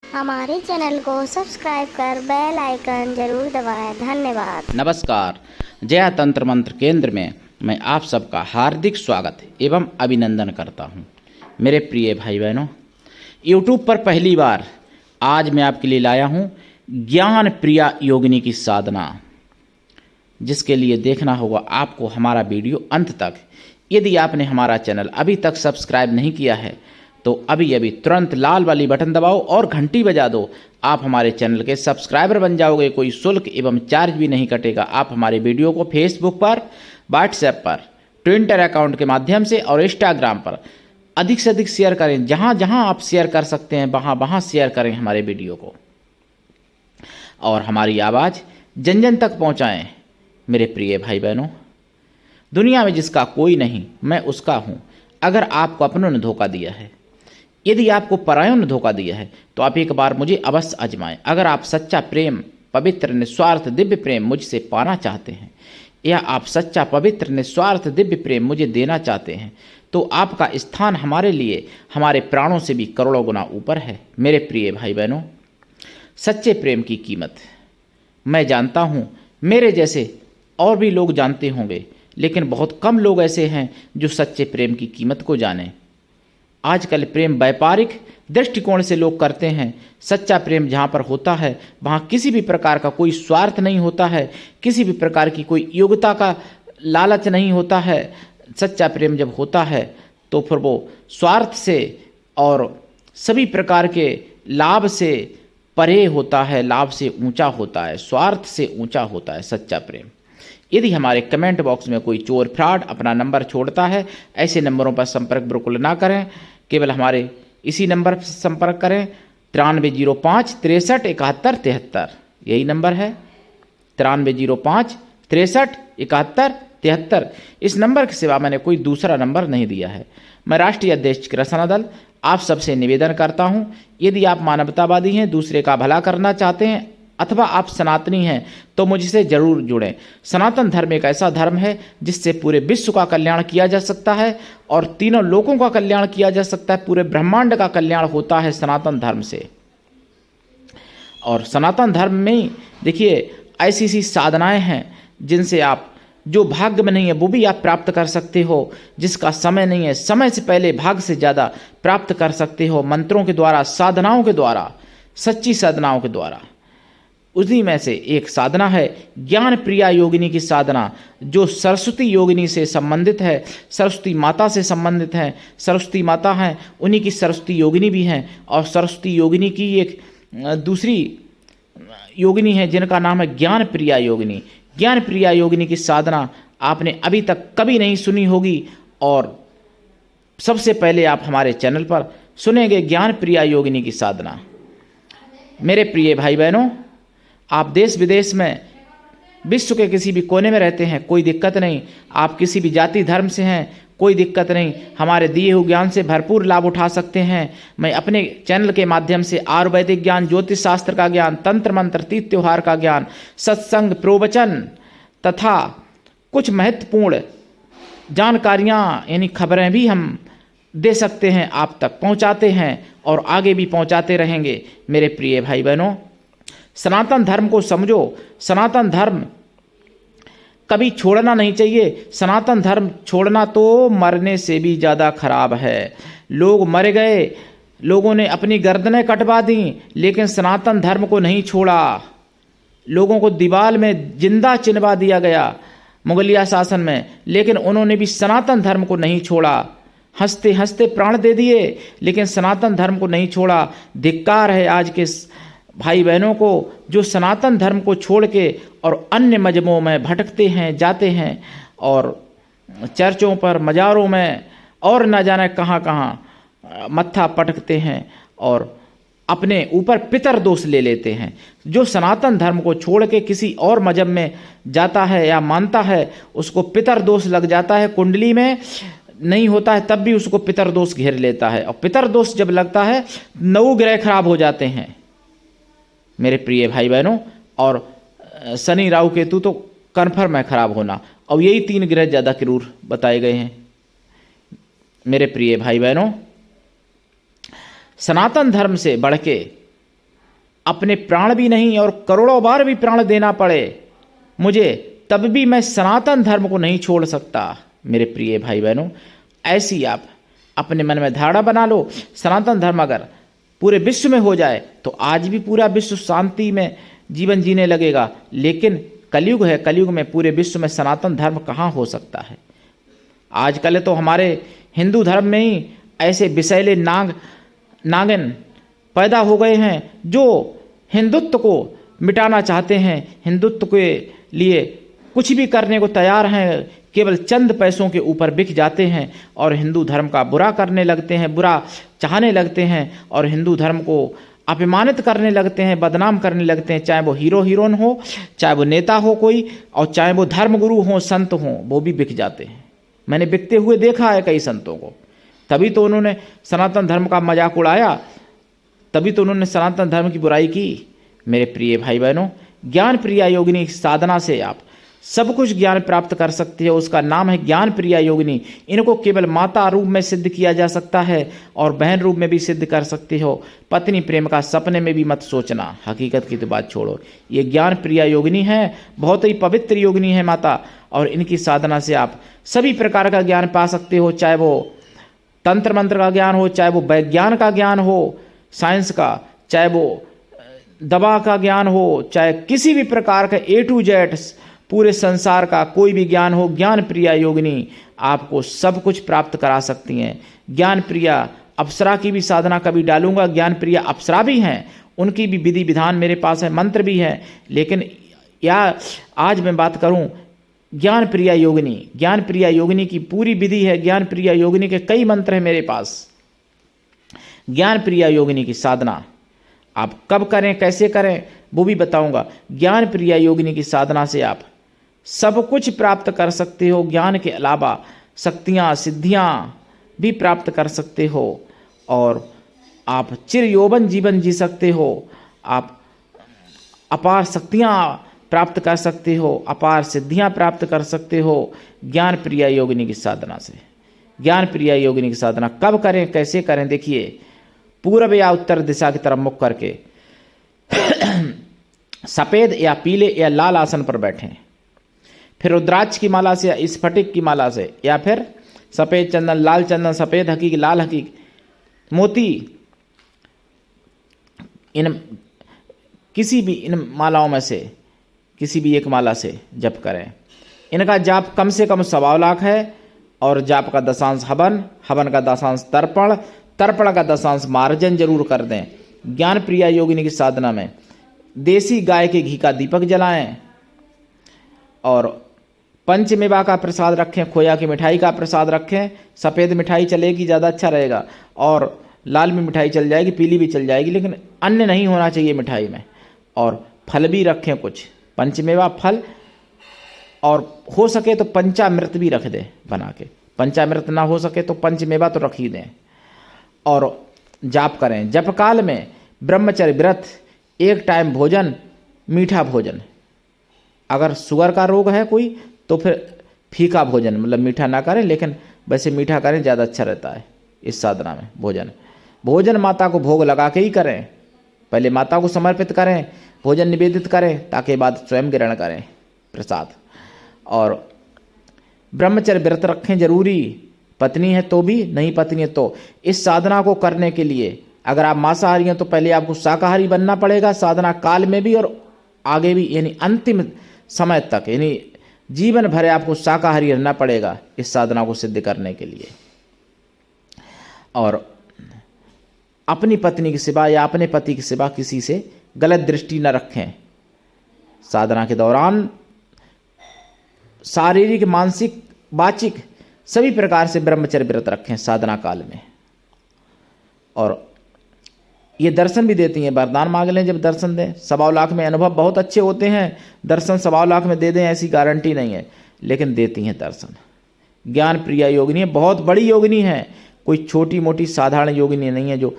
हमारे चैनल को सब्सक्राइब कर बेल आइकन जरूर दबाएं। धन्यवाद। नमस्कार। जया तंत्र मंत्र केंद्र में मैं आप सबका हार्दिक स्वागत एवं अभिनंदन करता हूं। मेरे प्रिय भाई बहनों, यूट्यूब पर पहली बार आज मैं आपके लिए लाया हूं ज्ञान प्रिया योगिनी की साधना, जिसके लिए देखना होगा आपको हमारा वीडियो अंत तक। यदि आपने हमारा चैनल अभी तक सब्सक्राइब नहीं किया है तो अभी अभी तुरंत लाल वाली बटन दबाओ और घंटी बजा दो। आप हमारे चैनल के सब्सक्राइबर बन जाओगे, कोई शुल्क एवं चार्ज भी नहीं कटेगा। आप हमारे वीडियो को फेसबुक पर, व्हाट्सएप पर, ट्विटर अकाउंट के माध्यम से और इंस्टाग्राम पर अधिक से अधिक शेयर करें। जहाँ जहाँ आप शेयर कर सकते हैं वहाँ वहाँ शेयर करें हमारे वीडियो को, और हमारी आवाज़ जन जन तक पहुँचाएँ। मेरे प्रिय भाई बहनों, दुनिया में जिसका कोई नहीं मैं उसका हूँ। अगर आपको अपनों ने धोखा दिया है, यदि आपको परायों ने धोखा दिया है तो आप एक बार मुझे अवश्य आजमाएं। अगर आप सच्चा प्रेम, पवित्र निस्वार्थ दिव्य प्रेम मुझसे पाना चाहते हैं, या आप सच्चा पवित्र निस्वार्थ दिव्य प्रेम मुझे देना चाहते हैं, तो आपका स्थान हमारे लिए हमारे प्राणों से भी करोड़ों गुना ऊपर है। मेरे प्रिय भाई बहनों, सच्चे प्रेम की कीमत मैं जानता हूँ, मेरे जैसे और भी लोग जानते होंगे, लेकिन बहुत कम लोग ऐसे हैं जो सच्चे प्रेम की कीमत को जानें। आजकल प्रेम व्यापारिक दृष्टिकोण से लोग करते हैं। सच्चा प्रेम जहाँ पर होता है वहाँ किसी भी प्रकार का कोई स्वार्थ नहीं होता है, किसी भी प्रकार की कोई योग्यता का लालच नहीं होता है। सच्चा प्रेम जब होता है तो फिर वो स्वार्थ से और सभी प्रकार के लाभ से परे होता है, लाभ से ऊंचा होता है, स्वार्थ से ऊंचा होता है सच्चा प्रेम। यदि हमारे कमेंट बॉक्स में कोई चोर फ्रॉड अपना नंबर छोड़ता है, ऐसे नंबरों पर संपर्क बिल्कुल ना करें। केवल हमारे इसी नंबर पर संपर्क करें, 9305 63 71 73। यही नंबर है 9305 63 71 73। इस नंबर के सिवा मैंने कोई दूसरा नंबर नहीं दिया है। मैं राष्ट्रीय अध्यक्ष कृष्णा दल आप सबसे निवेदन करता हूं, यदि आप मानवतावादी हैं, दूसरे का भला करना चाहते हैं, अथवा आप सनातनी हैं तो मुझसे जरूर जुड़ें। सनातन धर्म एक ऐसा धर्म है जिससे पूरे विश्व का कल्याण किया जा सकता है और तीनों लोकों का कल्याण किया जा सकता है। पूरे ब्रह्मांड का कल्याण होता है सनातन धर्म से। और सनातन धर्म में देखिए ऐसी ऐसी साधनाएं हैं जिनसे आप जो भाग्य में नहीं है वो भी आप प्राप्त कर सकते हो, जिसका समय नहीं है समय से पहले भाग्य से ज़्यादा प्राप्त कर सकते हो, मंत्रों के द्वारा, साधनाओं के द्वारा, सच्ची साधनाओं के द्वारा। उसी में से एक साधना है ज्ञान प्रिया योगिनी की साधना, जो सरस्वती योगिनी से संबंधित है, सरस्वती माता से संबंधित है। सरस्वती माता हैं, उन्हीं की सरस्वती योगिनी भी हैं, और सरस्वती योगिनी की एक दूसरी योगिनी है जिनका नाम है ज्ञान प्रिया योगिनी। ज्ञान प्रिया योगिनी की साधना आपने अभी तक कभी नहीं सुनी होगी, और सबसे पहले आप हमारे चैनल पर सुनेंगे ज्ञान प्रिया योगिनी की साधना। मेरे प्रिय भाई बहनों, आप देश विदेश में, विश्व के किसी भी कोने में रहते हैं, कोई दिक्कत नहीं। आप किसी भी जाति धर्म से हैं, कोई दिक्कत नहीं। हमारे दिए हुए ज्ञान से भरपूर लाभ उठा सकते हैं। मैं अपने चैनल के माध्यम से आयुर्वैदिक ज्ञान, ज्योतिष शास्त्र का ज्ञान, तंत्र मंत्र, तीज त्योहार का ज्ञान, सत्संग, प्रवचन तथा कुछ महत्वपूर्ण जानकारियाँ यानी खबरें भी हम दे सकते हैं, आप तक पहुँचाते हैं और आगे भी पहुँचाते रहेंगे। मेरे प्रिय भाई बहनों, सनातन धर्म को समझो। सनातन धर्म कभी छोड़ना नहीं चाहिए। सनातन धर्म छोड़ना तो मरने से भी ज़्यादा खराब है। लोग मर गए, लोगों ने अपनी गर्दनें कटवा दी, लेकिन सनातन धर्म को नहीं छोड़ा। लोगों को दीवार में जिंदा चिनवा दिया गया मुगलिया शासन में, लेकिन उन्होंने भी सनातन धर्म को नहीं छोड़ा। हंसते हंसते प्राण दे दिए, लेकिन सनातन धर्म को नहीं छोड़ा। धिक्कार है आज के भाई बहनों को जो सनातन धर्म को छोड़ के और अन्य मजहबों में भटकते हैं, जाते हैं, और चर्चों पर, मज़ारों में और न जाने कहाँ कहाँ मत्था पटकते हैं और अपने ऊपर पितर दोष ले लेते हैं। जो सनातन धर्म को छोड़ के किसी और मजहब में जाता है या मानता है, उसको पितर दोष लग जाता है। कुंडली में नहीं होता है तब भी उसको पितर दोष घेर लेता है, और पितर दोष जब लगता है 9 ग्रह खराब हो जाते हैं मेरे प्रिय भाई बहनों। और शनि, राहु, केतु तो कन्फर्म है खराब होना, और यही 3 ग्रह ज़्यादा क्रूर बताए गए हैं। मेरे प्रिय भाई बहनों, सनातन धर्म से बढ़ के अपने प्राण भी नहीं और करोड़ों बार भी प्राण देना पड़े मुझे, तब भी मैं सनातन धर्म को नहीं छोड़ सकता। मेरे प्रिय भाई बहनों, ऐसी आप अपने मन में धारणा बना लो। सनातन धर्म अगर पूरे विश्व में हो जाए तो आज भी पूरा विश्व शांति में जीवन जीने लगेगा, लेकिन कलयुग है, कलयुग में पूरे विश्व में सनातन धर्म कहाँ हो सकता है। आजकल तो हमारे हिंदू धर्म में ही ऐसे विषैले नागिन पैदा हो गए हैं जो हिंदुत्व को मिटाना चाहते हैं, हिंदुत्व के लिए कुछ भी करने को तैयार हैं, केवल चंद पैसों के ऊपर बिक जाते हैं और हिंदू धर्म का बुरा करने लगते हैं, बुरा चाहने लगते हैं और हिंदू धर्म को अपमानित करने लगते हैं, बदनाम करने लगते हैं। चाहे वो हीरो हीरोइन हो, चाहे वो नेता हो कोई, और चाहे वो धर्मगुरु हो, संत हो, वो भी बिक जाते हैं। मैंने बिकते हुए देखा है कई संतों को। तभी तो उन्होंने सनातन धर्म का मजाक उड़ाया, तभी तो उन्होंने सनातन धर्म की बुराई की। मेरे प्रिय भाई बहनों, ज्ञान प्रिया योगिनी साधना से आप सब कुछ ज्ञान प्राप्त कर सकते हो। उसका नाम है ज्ञान प्रिया योगिनी। इनको केवल माता रूप में सिद्ध किया जा सकता है और बहन रूप में भी सिद्ध कर सकते हो। पत्नी प्रेम का सपने में भी मत सोचना, हकीकत की तो बात छोड़ो। ये ज्ञान प्रिया योगिनी है, बहुत ही पवित्र योगिनी है माता, और इनकी साधना से आप सभी प्रकार का ज्ञान पा सकते हो, चाहे वो तंत्र मंत्र का ज्ञान हो, चाहे वो वैज्ञान का ज्ञान हो, साइंस का, चाहे वो दवा का ज्ञान हो, चाहे किसी भी प्रकार का A to Z पूरे संसार का कोई भी ज्ञान हो, ज्ञान प्रिया योगिनी आपको सब कुछ प्राप्त करा सकती हैं। ज्ञान प्रिया अप्सरा की भी साधना कभी डालूंगा। ज्ञान प्रिया अप्सरा भी हैं, उनकी भी विधि विधान मेरे पास है, मंत्र भी है, लेकिन या आज मैं बात करूं ज्ञान प्रिया योगिनी। ज्ञान प्रिया योगिनी की पूरी विधि है, ज्ञान प्रिया योगिनी के कई मंत्र हैं मेरे पास। ज्ञान प्रिया योगिनी की साधना आप कब करें, कैसे करें, वो भी बताऊंगा। ज्ञान प्रिया योगिनी की साधना से आप सब कुछ प्राप्त कर सकते हो। ज्ञान के अलावा शक्तियाँ सिद्धियाँ भी प्राप्त कर सकते हो और आप चिर यौवन जीवन जी सकते हो। आप अपार शक्तियाँ प्राप्त कर सकते हो, अपार सिद्धियाँ प्राप्त कर सकते हो ज्ञान प्रिया योगिनी की साधना से। ज्ञान प्रिया योगिनी की साधना कब करें, कैसे करें, देखिए पूर्व या उत्तर दिशा की तरफ मुख करके सफ़ेद या पीले या लाल आसन पर बैठें, फिर रुद्राक्ष की माला से या स्फटिक की माला से, या फिर सफ़ेद चंदन, लाल चंदन, सफ़ेद हकीक, लाल हकीक, मोती, इन किसी भी इन मालाओं में से किसी भी एक माला से जप करें। इनका जाप कम से कम 1.25 लाख है और जाप का दशांश हवन, हवन का दशांश तर्पण, तर्पण का दशांश मार्जन जरूर कर दें। ज्ञान प्रिया योगिनी की साधना में देसी गाय के घी का दीपक जलाएं और पंचमेवा का प्रसाद रखें, खोया की मिठाई का प्रसाद रखें। सफ़ेद मिठाई चलेगी, ज़्यादा अच्छा रहेगा, और लाल भी मिठाई चल जाएगी, पीली भी चल जाएगी, लेकिन अन्य नहीं होना चाहिए मिठाई में। और फल भी रखें कुछ, पंचमेवा फल, और हो सके तो पंचामृत भी रख दें बना के। पंचामृत ना हो सके तो पंचमेवा तो रख ही दें। और जाप करें। जप काल में ब्रह्मचर्य व्रत, एक टाइम भोजन, मीठा भोजन। अगर शुगर का रोग है कोई तो फिर फीका भोजन, मतलब मीठा ना करें, लेकिन वैसे मीठा करें, ज़्यादा अच्छा रहता है इस साधना में। भोजन माता को भोग लगा के ही करें, पहले माता को समर्पित करें, भोजन निवेदित करें, ताकि बाद स्वयं ग्रहण करें प्रसाद। और ब्रह्मचर्य व्रत रखें जरूरी, पत्नी है तो भी, नहीं पत्नी है तो। इस साधना को करने के लिए अगर आप मांसाहारी हैं तो पहले आपको शाकाहारी बनना पड़ेगा, साधना काल में भी और आगे भी, यानी अंतिम समय तक, यानी जीवन भर आपको शाकाहारी रहना पड़ेगा इस साधना को सिद्ध करने के लिए। और अपनी पत्नी की सिवा या अपने पति की सिवा किसी से गलत दृष्टि न रखें। साधना के दौरान शारीरिक, मानसिक, वाचिक सभी प्रकार से ब्रह्मचर्य व्रत रखें साधना काल में। और ये दर्शन भी देती हैं, वरदान मांग लें जब दर्शन दें। 1.25 लाख में अनुभव बहुत अच्छे होते हैं, दर्शन 1.25 लाख में दे दें ऐसी गारंटी नहीं है, लेकिन देती हैं दर्शन। ज्ञान प्रिया योगिनी है, बहुत बड़ी योगिनी है, कोई छोटी मोटी साधारण योगिनी नहीं है जो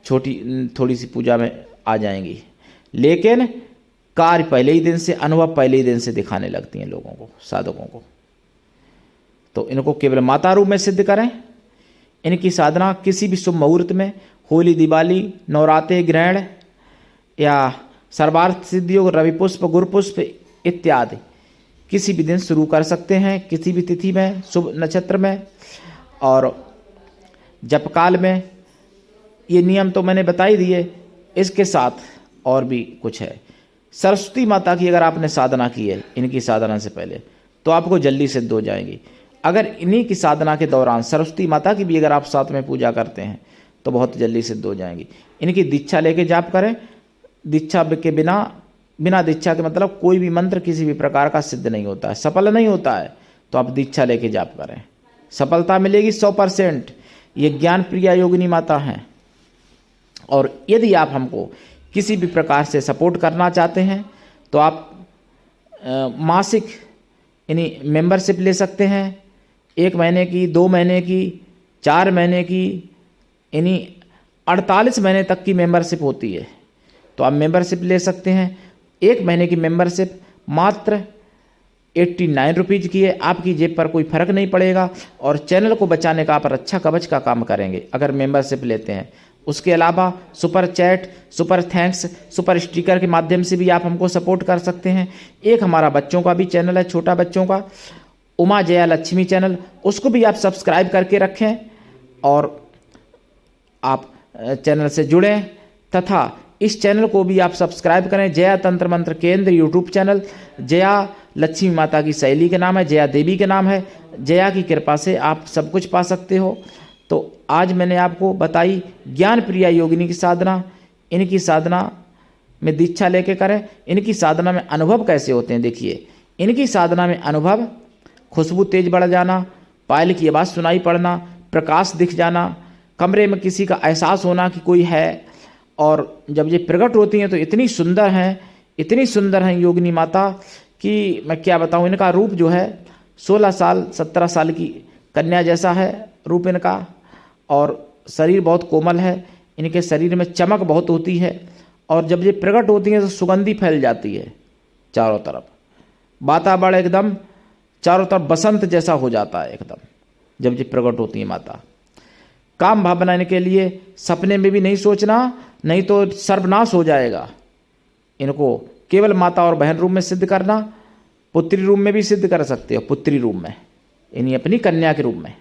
छोटी थोड़ी सी पूजा में आ जाएंगी, लेकिन कार्य पहले ही दिन से, अनुभव पहले ही दिन से दिखाने लगती हैं लोगों को, साधकों को। तो इनको केवल माता रूप में सिद्ध करें। इनकी साधना किसी भी शुभ मुहूर्त में, होली, दिवाली, नवरात्रे, ग्रहण, या सर्वार्थ सिद्धि योग, रवि पुष्प, गुरु पुष्प इत्यादि किसी भी दिन शुरू कर सकते हैं, किसी भी तिथि में, शुभ नक्षत्र में और जपकाल में। ये नियम तो मैंने बता ही दिए। इसके साथ और भी कुछ है। सरस्वती माता की अगर आपने साधना की है इनकी साधना से पहले तो आपको जल्दी सिद्ध हो जाएंगी। अगर इन्हीं की साधना के दौरान सरस्वती माता की भी अगर आप साथ में पूजा करते हैं तो बहुत जल्दी सिद्ध हो जाएंगी। इनकी दीक्षा लेके जाप करें। दीक्षा के बिना दीक्षा के मतलब कोई भी मंत्र किसी भी प्रकार का सिद्ध नहीं होता है, सफल नहीं होता है। तो आप दीक्षा लेके जाप करें, सफलता मिलेगी 100%। ये ज्ञान प्रिया योगिनी माता हैं। और यदि आप हमको किसी भी प्रकार से सपोर्ट करना चाहते हैं तो आप मासिक यानी मेंबरशिप ले सकते हैं। 1 महीने की, 2 महीने की, 4 महीने की, यानी 48 महीने तक की मेंबरशिप होती है। तो आप मेंबरशिप ले सकते हैं। 1 महीने की मेंबरशिप मात्र 89 रुपीज़ की है। आपकी जेब पर कोई फर्क नहीं पड़ेगा और चैनल को बचाने का आप रक्षा कवच का काम करेंगे अगर मेंबरशिप लेते हैं। उसके अलावा super chat, super thanks, super sticker के माध्यम से भी आप हमको सपोर्ट कर सकते हैं। एक हमारा बच्चों का भी चैनल है, छोटा बच्चों का, उमा जया लक्ष्मी चैनल, उसको भी आप सब्सक्राइब करके रखें और आप चैनल से जुड़ें। तथा इस चैनल को भी आप सब्सक्राइब करें। जया तंत्र मंत्र केंद्र यूट्यूब चैनल, जया लक्ष्मी माता की शैली के नाम है, जया देवी के नाम है। जया की कृपा से आप सब कुछ पा सकते हो। तो आज मैंने आपको बताई ज्ञान प्रिया योगिनी की साधना। इनकी साधना में दीक्षा लेके करें। इनकी साधना में अनुभव कैसे होते हैं देखिए। इनकी साधना में अनुभव, खुशबू तेज बढ़ जाना, पायल की आवाज़ सुनाई पड़ना, प्रकाश दिख जाना, कमरे में किसी का एहसास होना कि कोई है। और जब ये प्रकट होती हैं तो इतनी सुंदर हैं योगिनी माता कि मैं क्या बताऊँ। इनका रूप जो है 16 साल 17 साल की कन्या जैसा है रूप इनका। और शरीर बहुत कोमल है। इनके शरीर में चमक बहुत होती है और जब ये प्रकट होती हैं तो सुगंधी फैल जाती है चारों तरफ। वातावरण एकदम चारों तरफ बसंत जैसा हो जाता है एकदम जब ये प्रकट होती है माता। काम भाव बनाने के लिए सपने में भी नहीं सोचना, नहीं तो सर्वनाश हो जाएगा। इनको केवल माता और बहन रूप में सिद्ध करना, पुत्री रूप में भी सिद्ध कर सकते हो, पुत्री रूप में, यानी अपनी कन्या के रूप में।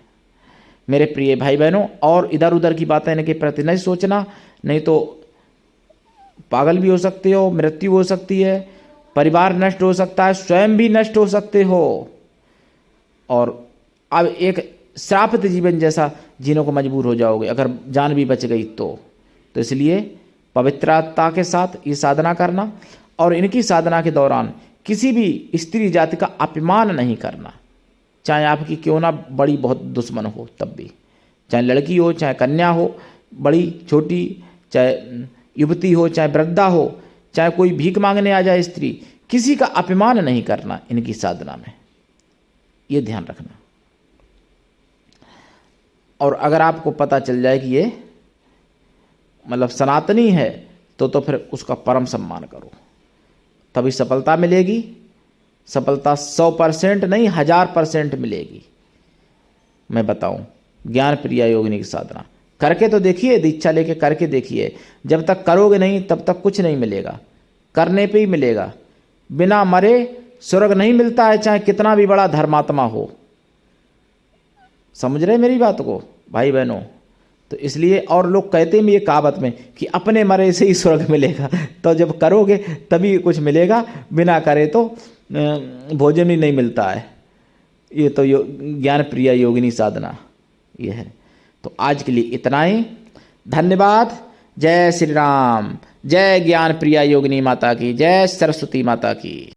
मेरे प्रिय भाई बहनों, और इधर उधर की बातें इनके प्रति नहीं सोचना, नहीं तो पागल भी हो सकते हो, मृत्यु हो सकती है, परिवार नष्ट हो सकता है, स्वयं भी नष्ट हो सकते हो और अब एक श्रापित जीवन जैसा जीने को मजबूर हो जाओगे अगर जान भी बच गई तो इसलिए पवित्रता के साथ ये साधना करना और इनकी साधना के दौरान किसी भी स्त्री जाति का अपमान नहीं करना, चाहे आपकी क्यों ना बड़ी बहुत दुश्मन हो तब भी, चाहे लड़की हो, चाहे कन्या हो, बड़ी छोटी, चाहे युवती हो, चाहे वृद्धा हो, चाहे कोई भीख मांगने आ जाए स्त्री, किसी का अपमान नहीं करना इनकी साधना में, ये ध्यान रखना। और अगर आपको पता चल जाए कि ये मतलब सनातनी है तो फिर उसका परम सम्मान करो, तभी सफलता मिलेगी। सफलता 100% नहीं 1000% मिलेगी। मैं बताऊं, ज्ञान प्रिया योगिनी की साधना करके तो देखिए, दीक्षा लेके करके देखिए। जब तक करोगे नहीं तब तक कुछ नहीं मिलेगा, करने पे ही मिलेगा। बिना मरे स्वर्ग नहीं मिलता है, चाहे कितना भी बड़ा धर्मात्मा हो। समझ रहे मेरी बात को भाई बहनों? तो इसलिए, और लोग कहते हैं ये कहावत में कि अपने मरे से ही स्वर्ग मिलेगा, तो जब करोगे तभी कुछ मिलेगा, बिना करे तो भोजन ही नहीं मिलता है। ये तो ज्ञान प्रिया योगिनी साधना ये है। तो आज के लिए इतना ही, धन्यवाद। जय श्री राम, जय ज्ञान प्रिया योगिनी माता की, जय सरस्वती माता की।